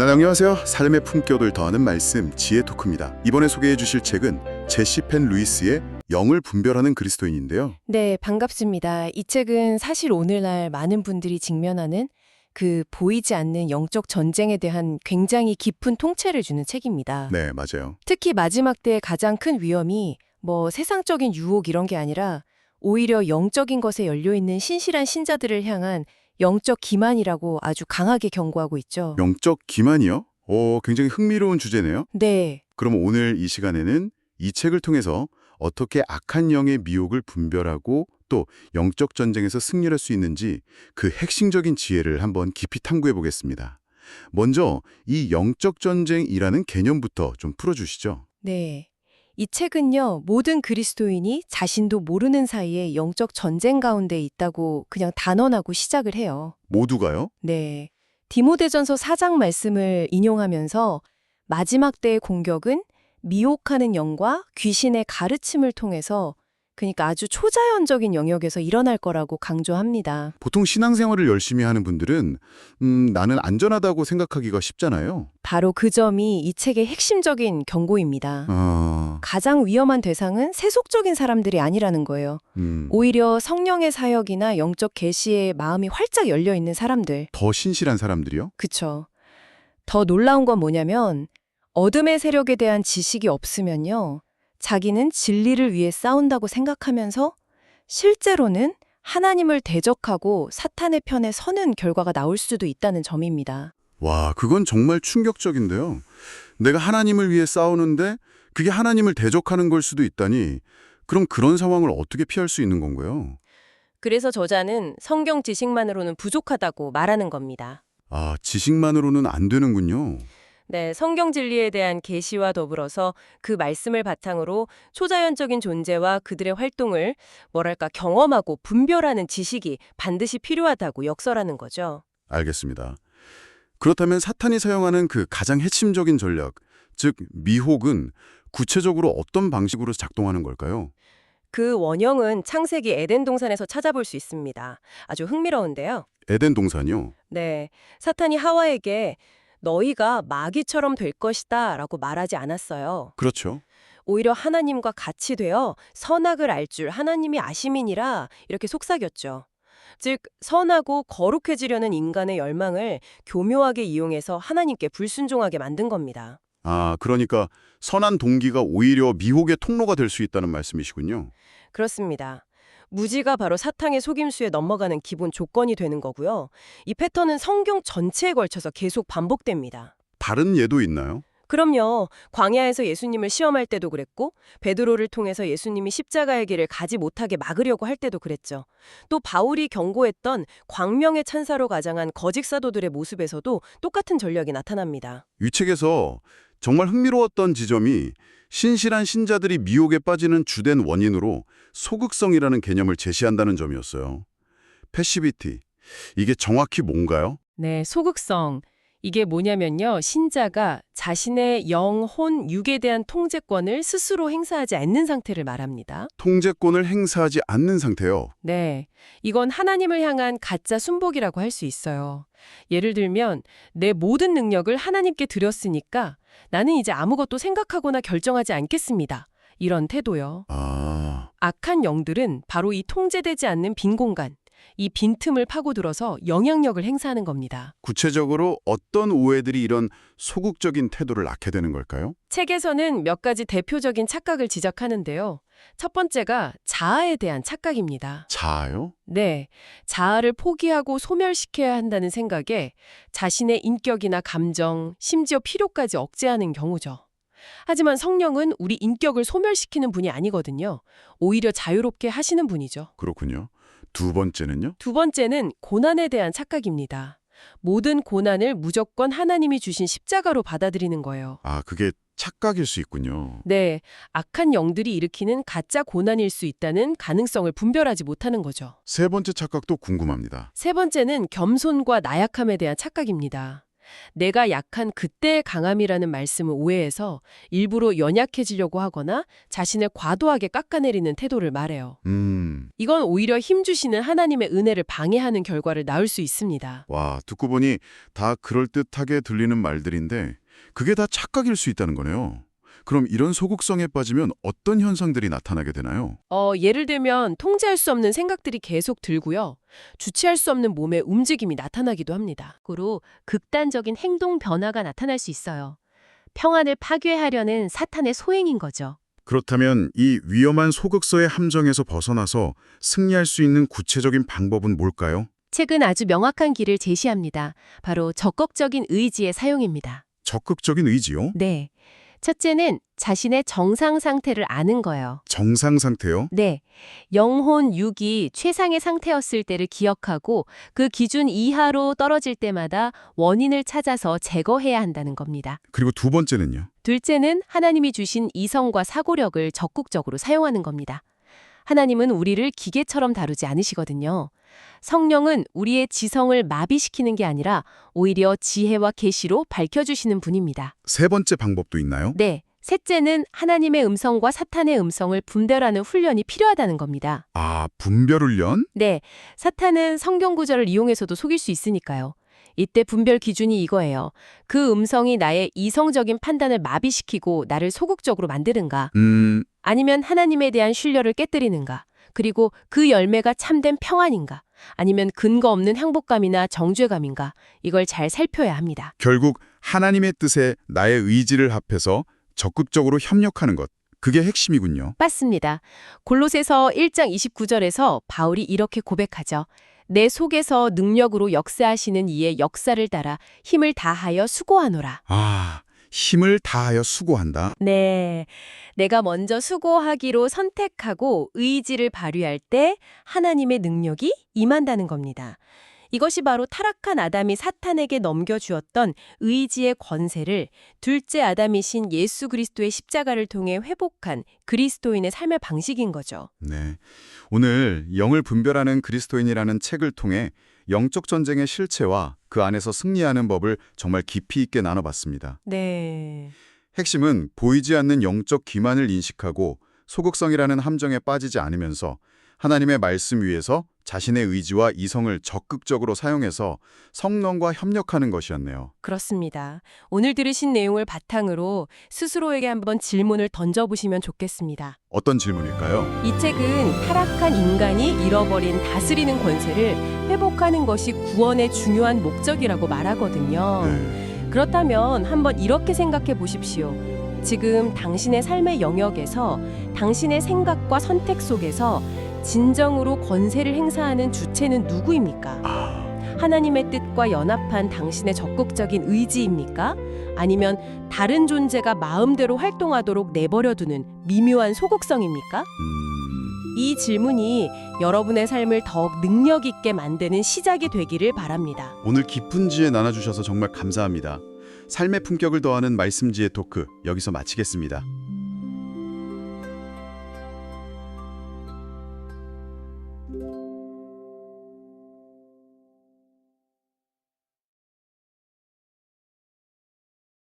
안녕하세요. 삶의 품격을 더하는 말씀, 지혜 토크입니다. 이번에 소개해 주실 책은 제시 펜 루이스의 영을 분별하는 그리스도인인데요. 네, 반갑습니다. 이 책은 사실 오늘날 많은 분들이 직면하는 그 보이지 않는 영적 전쟁에 대한 굉장히 깊은 통찰을 주는 책입니다. 네, 맞아요. 특히 마지막 때의 가장 큰 위험이 세상적인 유혹 이런 게 아니라 오히려 영적인 것에 열려있는 신실한 신자들을 향한 영적 기만이라고 아주 강하게 경고하고 있죠. 영적 기만이요? 굉장히 흥미로운 주제네요. 네, 그럼 오늘 이 시간에는 이 책을 통해서 어떻게 악한 영의 미혹을 분별하고 또 영적 전쟁에서 승리할 수 있는지 그 핵심적인 지혜를 한번 깊이 탐구해 보겠습니다. 먼저 이 영적 전쟁이라는 개념부터 좀 풀어주시죠. 네. 이 책은요, 모든 그리스도인이 자신도 모르는 사이에 영적 전쟁 가운데 있다고 그냥 단언하고 시작을 해요. 모두가요? 네. 디모데전서 4장 말씀을 인용하면서 마지막 때의 공격은 미혹하는 영과 귀신의 가르침을 통해서 그러니까 아주 초자연적인 영역에서 일어날 거라고 강조합니다. 보통 신앙생활을 열심히 하는 분들은 나는 안전하다고 생각하기가 쉽잖아요. 바로 그 점이 이 책의 핵심적인 경고입니다. 아, 가장 위험한 대상은 세속적인 사람들이 아니라는 거예요. 오히려 성령의 사역이나 영적 계시에 마음이 활짝 열려 있는 사람들. 더 신실한 사람들이요? 그쵸. 더 놀라운 건 뭐냐면 어둠의 세력에 대한 지식이 없으면요. 자기는 진리를 위해 싸운다고 생각하면서 실제로는 하나님을 대적하고 사탄의 편에 서는 결과가 나올 수도 있다는 점입니다. 와, 그건 정말 충격적인데요. 내가 하나님을 위해 싸우는데 그게 하나님을 대적하는 걸 수도 있다니, 그럼 그런 상황을 어떻게 피할 수 있는 건가요? 그래서 저자는 성경 지식만으로는 부족하다고 말하는 겁니다. 아, 지식만으로는 안 되는군요. 네, 성경 진리에 대한 계시와 더불어서 그 말씀을 바탕으로 초자연적인 존재와 그들의 활동을 경험하고 분별하는 지식이 반드시 필요하다고 역설하는 거죠. 알겠습니다. 그렇다면 사탄이 사용하는 그 가장 핵심적인 전략, 즉 미혹은 구체적으로 어떤 방식으로 작동하는 걸까요? 그 원형은 창세기 에덴 동산에서 찾아볼 수 있습니다. 아주 흥미로운데요. 에덴 동산이요? 네, 사탄이 하와에게 너희가 마귀처럼 될 것이다 라고 말하지 않았어요. 그렇죠. 오히려 하나님과 같이 되어 선악을 알 줄 하나님이 아심이니라 이렇게 속삭였죠. 즉 선하고 거룩해지려는 인간의 열망을 교묘하게 이용해서 하나님께 불순종하게 만든 겁니다. 아, 그러니까 선한 동기가 오히려 미혹의 통로가 될 수 있다는 말씀이시군요. 그렇습니다. 무지가 바로 사탄의 속임수에 넘어가는 기본 조건이 되는 거고요. 이 패턴은 성경 전체에 걸쳐서 계속 반복됩니다. 다른 예도 있나요? 그럼요. 광야에서 예수님을 시험할 때도 그랬고 베드로를 통해서 예수님이 십자가의 길을 가지 못하게 막으려고 할 때도 그랬죠. 또 바울이 경고했던 광명의 찬사로 가장한 거짓 사도들의 모습에서도 똑같은 전략이 나타납니다. 이 책에서 정말 흥미로웠던 지점이 신실한 신자들이 미혹에 빠지는 주된 원인으로 소극성이라는 개념을 제시한다는 점이었어요. 패시비티, 이게 정확히 뭔가요? 네, 소극성. 이게 뭐냐면요. 신자가 자신의 영, 혼, 육에 대한 통제권을 스스로 행사하지 않는 상태를 말합니다. 통제권을 행사하지 않는 상태요. 네, 이건 하나님을 향한 가짜 순복이라고 할 수 있어요. 예를 들면 내 모든 능력을 하나님께 드렸으니까 나는 이제 아무것도 생각하거나 결정하지 않겠습니다. 이런 태도요. 아, 악한 영들은 바로 이 통제되지 않는 빈 공간, 이 빈틈을 파고들어서 영향력을 행사하는 겁니다. 구체적으로 어떤 오해들이 이런 소극적인 태도를 낳게 되는 걸까요? 책에서는 몇 가지 대표적인 착각을 지적하는데요. 첫 번째가 자아에 대한 착각입니다. 자아요? 네, 자아를 포기하고 소멸시켜야 한다는 생각에 자신의 인격이나 감정, 심지어 필요까지 억제하는 경우죠. 하지만 성령은 우리 인격을 소멸시키는 분이 아니거든요. 오히려 자유롭게 하시는 분이죠. 그렇군요. 두 번째는요? 두 번째는 고난에 대한 착각입니다. 모든 고난을 무조건 하나님이 주신 십자가로 받아들이는 거예요. 아, 그게 착각일 수 있군요. 네, 악한 영들이 일으키는 가짜 고난일 수 있다는 가능성을 분별하지 못하는 거죠. 세 번째 착각도 궁금합니다. 세 번째는 겸손과 나약함에 대한 착각입니다. 내가 약한 그때의 강함이라는 말씀을 오해해서 일부러 연약해지려고 하거나 자신을 과도하게 깎아내리는 태도를 말해요. 이건 오히려 힘주시는 하나님의 은혜를 방해하는 결과를 낳을 수 있습니다. 와, 듣고 보니 다 그럴듯하게 들리는 말들인데 그게 다 착각일 수 있다는 거네요. 그럼 이런 소극성에 빠지면 어떤 현상들이 나타나게 되나요? 예를 들면 통제할 수 없는 생각들이 계속 들고요. 주체할 수 없는 몸의 움직임이 나타나기도 합니다. 거꾸로 극단적인 행동 변화가 나타날 수 있어요. 평안을 파괴하려는 사탄의 소행인 거죠. 그렇다면 이 위험한 소극서의 함정에서 벗어나서 승리할 수 있는 구체적인 방법은 뭘까요? 책은 아주 명확한 길을 제시합니다. 바로 적극적인 의지의 사용입니다. 적극적인 의지요? 네. 첫째는 자신의 정상 상태를 아는 거예요. 정상 상태요? 네. 영혼, 육이 최상의 상태였을 때를 기억하고 그 기준 이하로 떨어질 때마다 원인을 찾아서 제거해야 한다는 겁니다. 그리고 두 번째는요? 둘째는 하나님이 주신 이성과 사고력을 적극적으로 사용하는 겁니다. 하나님은 우리를 기계처럼 다루지 않으시거든요. 성령은 우리의 지성을 마비시키는 게 아니라 오히려 지혜와 계시로 밝혀주시는 분입니다. 세 번째 방법도 있나요? 네. 셋째는 하나님의 음성과 사탄의 음성을 분별하는 훈련이 필요하다는 겁니다. 아, 분별 훈련? 네. 사탄은 성경 구절을 이용해서도 속일 수 있으니까요. 이때 분별 기준이 이거예요. 그 음성이 나의 이성적인 판단을 마비시키고 나를 소극적으로 만드는가? 아니면 하나님에 대한 신뢰를 깨뜨리는가? 그리고 그 열매가 참된 평안인가? 아니면 근거 없는 행복감이나 정죄감인가? 이걸 잘 살펴야 합니다. 결국 하나님의 뜻에 나의 의지를 합해서 적극적으로 협력하는 것. 그게 핵심이군요. 맞습니다. 골로새서 1장 29절에서 바울이 이렇게 고백하죠. 내 속에서 능력으로 역사하시는 이의 역사를 따라 힘을 다하여 수고하노라. 아, 힘을 다하여 수고한다. 네. 내가 먼저 수고하기로 선택하고 의지를 발휘할 때 하나님의 능력이 임한다는 겁니다. 이것이 바로 타락한 아담이 사탄에게 넘겨주었던 의지의 권세를 둘째 아담이신 예수 그리스도의 십자가를 통해 회복한 그리스도인의 삶의 방식인 거죠. 네. 오늘 영을 분별하는 그리스도인이라는 책을 통해 영적 전쟁의 실체와 그 안에서 승리하는 법을 정말 깊이 있게 나눠봤습니다. 네. 핵심은 보이지 않는 영적 기만을 인식하고 소극성이라는 함정에 빠지지 않으면서 하나님의 말씀 위에서 자신의 의지와 이성을 적극적으로 사용해서 성령과 협력하는 것이었네요. 그렇습니다. 오늘 들으신 내용을 바탕으로 스스로에게 한번 질문을 던져보시면 좋겠습니다. 어떤 질문일까요? 이 책은 타락한 인간이 잃어버린 다스리는 권세를 회복하는 것이 구원의 중요한 목적이라고 말하거든요. 네. 그렇다면 한번 이렇게 생각해 보십시오. 지금 당신의 삶의 영역에서 당신의 생각과 선택 속에서 진정으로 권세를 행사하는 주체는 누구입니까? 하나님의 뜻과 연합한 당신의 적극적인 의지입니까? 아니면 다른 존재가 마음대로 활동하도록 내버려두는 미묘한 소극성입니까? 이 질문이 여러분의 삶을 더욱 능력 있게 만드는 시작이 되기를 바랍니다. 오늘 깊은 지혜 나눠주셔서 정말 감사합니다. 삶의 품격을 더하는 말씀 지혜 토크 여기서 마치겠습니다.